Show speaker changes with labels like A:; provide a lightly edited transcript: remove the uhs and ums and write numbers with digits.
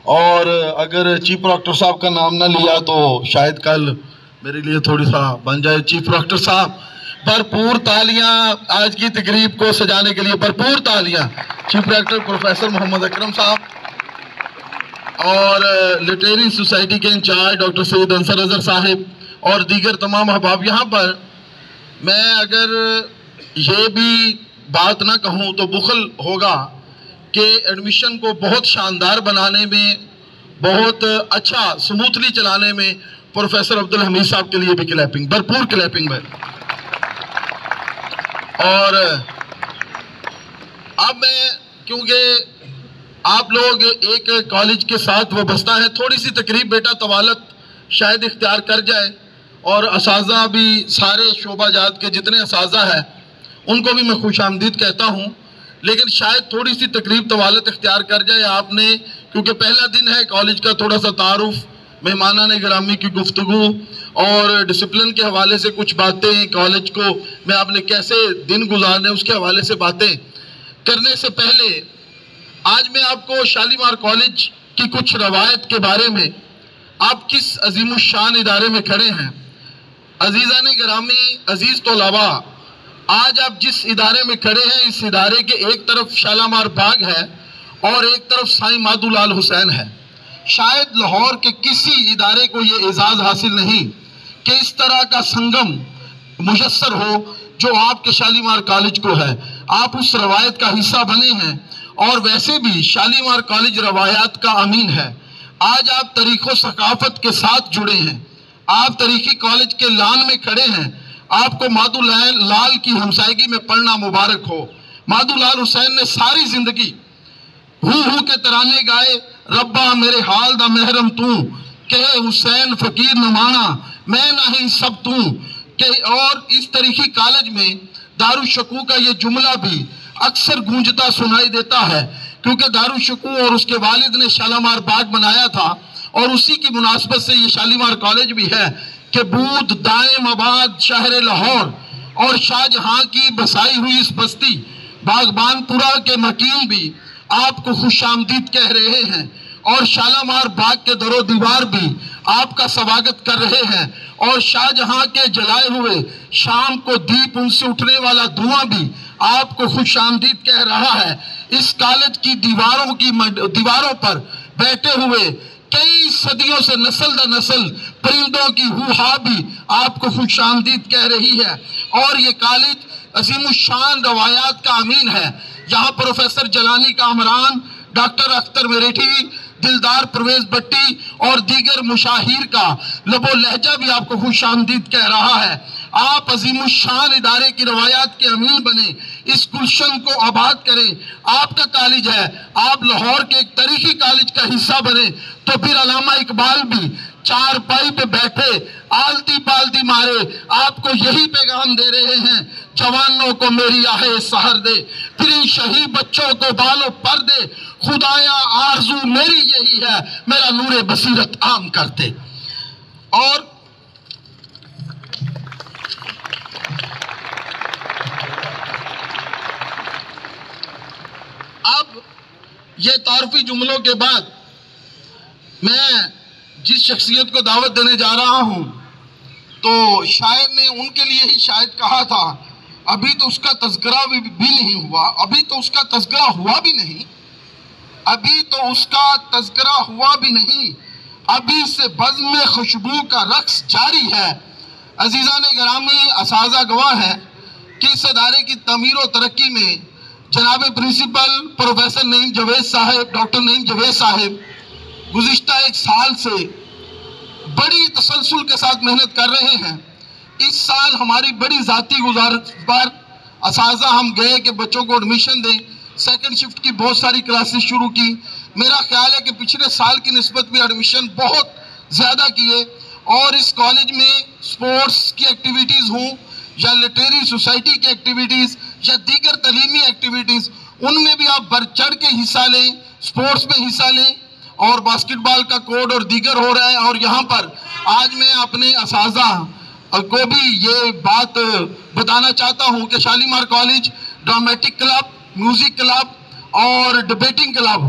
A: اور اگر chief Procter صاحب کا نام نہ لیا تو شاید کل میرے لیے تھوڑی سا بن جائے. چیف پروکٹر صاحب بھرپور تالیاں آج کی تقریب کو سجانے کے لیے, بھرپور تالیاں. چیف پروکٹر پروفیسر محمد اکرم صاحب اور لٹریری سوسائٹی کے انچارج ڈاکٹر سید انصر اظہر صاحب اور دیگر تمام احباب. یہاں پر میں اگر یہ بھی بات نہ کہوں تو بخل ہوگا کہ ایڈمیشن کو بہت شاندار بنانے میں, بہت اچھا سموتھلی چلانے میں پروفیسر عبدالحمید صاحب کے لیے بھی کلیپنگ, بھرپور کلیپنگ میں. اور اب میں, کیونکہ آپ لوگ ایک کالج کے ساتھ وابستہ ہیں, تھوڑی سی تقریب بیٹا طوالت شاید اختیار کر جائے, اور اساتذہ بھی سارے شعبہ جات کے جتنے اساتذہ ہیں ان کو بھی میں خوش آمدید کہتا ہوں, لیکن شاید تھوڑی سی تقریب طوالت اختیار کر جائے آپ نے, کیونکہ پہلا دن ہے کالج کا. تھوڑا سا تعارف, مہمانان گرامی کی گفتگو اور ڈسپلن کے حوالے سے کچھ باتیں, کالج کو میں آپ نے کیسے دن گزارنے اس کے حوالے سے باتیں کرنے سے پہلے آج میں آپ کو شالیمار کالج کی کچھ روایت کے بارے میں, آپ کس عظیم الشان ادارے میں کھڑے ہیں. عزیزان گرامی, عزیز طلباء, آج آپ جس ادارے میں کھڑے ہیں اس ادارے کے ایک طرف شالیمار باغ ہے اور ایک طرف سائیں مادو لال حسین ہے. شاید لاہور کے کسی ادارے کو یہ اعزاز حاصل نہیں کہ اس طرح کا سنگم میسر ہو جو آپ کے شالیمار کالج کو ہے. آپ اس روایت کا حصہ بنے ہیں اور ویسے بھی شالیمار کالج روایات کا امین ہے. آج آپ تاریخ و ثقافت کے ساتھ جڑے ہیں, آپ تاریخی کالج کے لان میں کھڑے ہیں. آپ کو مادو لال کی ہمسائیگی میں پڑھنا مبارک ہو. مادو لال حسین نے ساری زندگی ہو کے ترانے گائے, ربا میرے حال دا محرم تو, کہے حسین فقیر نہ مانا میں نہیں سب تو. اور اس تاریخی کالج میں دارالشکوہ کا یہ جملہ بھی اکثر گونجتا سنائی دیتا ہے, کیونکہ دارالشکوہ اور اس کے والد نے شالیمار باغ بنایا تھا, اور اسی کی مناسبت سے یہ شالیمار کالج بھی ہے کہ بود دائم آباد شہر لاہور اور شاہ جہاں کی بسائی ہوئی اس بستی باغبان پورہ کے مکین بھی آپ کو خوش آمدید کہہ رہے ہیں, اور شالیمار باغ کے در و دیوار بھی آپ کا سواگت کر رہے ہیں, اور شاہ جہاں کے جلائے ہوئے شام کو دیپ ان سے اٹھنے والا دھواں بھی آپ کو خوش آمدید کہہ رہا ہے. اس کالج کی دیواروں پر بیٹھے ہوئے کئی صدیوں سے نسل در نسل پرندوں کی ہوہا بھی آپ کو خوش آمدید کہہ رہی ہے. اور یہ کالج عظیم الشان روایات کا امین ہے. یہاں پروفیسر جلانی کا عمران, ڈاکٹر اختر میریٹھی, دلدار پرویز بٹی اور دیگر مشاہیر کا لب و لہجہ بھی آپ کو خوش آمدید کہہ رہا ہے. آپ عظیم الشان ادارے کی روایات کے امین بنے, اس گلشن کو آباد کریں. آپ کا کالج ہے, آپ لاہور کے ایک تاریخی کالج کا حصہ بنے, تو پھر علامہ اقبال بھی چار پائی پہ بیٹھے آلتی پالتی مارے آپ کو یہی پیغام دے رہے ہیں, جوانوں کو میری آہ سحر دے, پھر ان شہید بچوں کو بالوں پر دے, خدایا آرزو میری یہی ہے, میرا نور بصیرت عام کرتے. اور اب یہ تعارفی جملوں کے بعد میں جس شخصیت کو دعوت دینے جا رہا ہوں, تو شاعر نے ان کے لیے ہی شاید کہا تھا, ابھی تو اس کا تذکرہ بھی نہیں ہوا, ابھی تو اس کا تذکرہ ہوا بھی نہیں, ابھی تو اس کا تذکرہ ہوا بھی نہیں, ابھی سے بزم خوشبو کا رقص جاری ہے. عزیزان گرامی, اساتذہ گواہ ہیں کہ اس ادارے کی تعمیر و ترقی میں جناب پرنسپل پروفیسر نعیم جاوید صاحب, ڈاکٹر نعیم جاوید صاحب گزشتہ ایک سال سے بڑی تسلسل کے ساتھ محنت کر رہے ہیں. اس سال ہماری بڑی ذاتی گزارش پر اساتذہ ہم گئے کہ بچوں کو ایڈمیشن دیں, سیکنڈ شفٹ کی بہت ساری کلاسز شروع کی. میرا خیال ہے کہ پچھلے سال کی نسبت بھی ایڈمیشن بہت زیادہ کیے, اور اس کالج میں سپورٹس کی ایکٹیویٹیز ہوں یا لٹریری سوسائٹی کی ایکٹیویٹیز یا دیگر تعلیمی ایکٹیویٹیز, ان میں بھی آپ بڑھ چڑھ کے حصہ لیں, سپورٹس میں حصہ لیں. اور باسکٹ بال کا کوڈ اور دیگر ہو رہا ہے. اور یہاں پر آج میں اپنے اساتذہ کو بھی یہ بات بتانا چاہتا ہوں کہ Shalimar college dramatic club, music club اور ڈبیٹنگ کلب